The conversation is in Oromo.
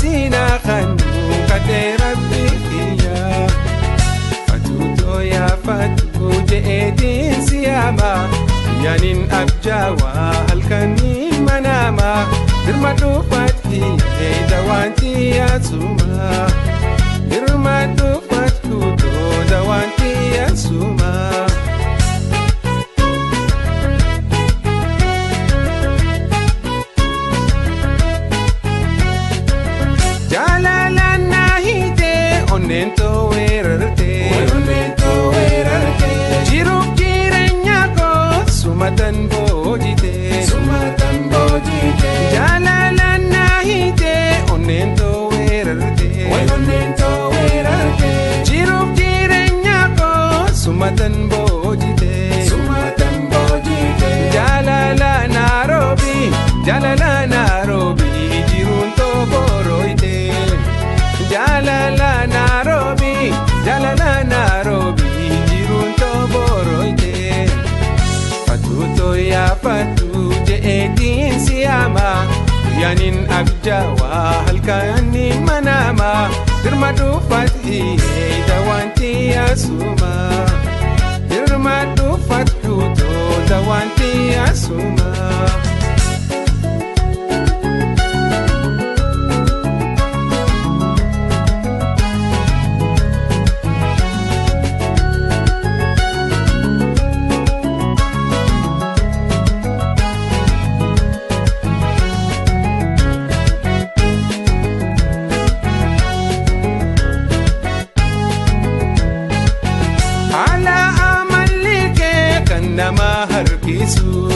sina khanu kadera biya fatuto ya fatu je edin siyama yanin abjawa halkani manama dirmadu fati dawanti asuma dirmadu fatu dawanti asuma Onento werarte Jiruk jirenya ko sumatan bojite Jalalan nahite onento werarte Jiruk jirenya ko sumatan bojite Jalala Nairobi jirun to boroite Jalala Nairobi jirun to boroite Fatuto ya fatu je edin siyama yanin abjawa halkani manama dirmadu fati dawanti asuma dirmadu fatuto dawanti asuma Nama harkisu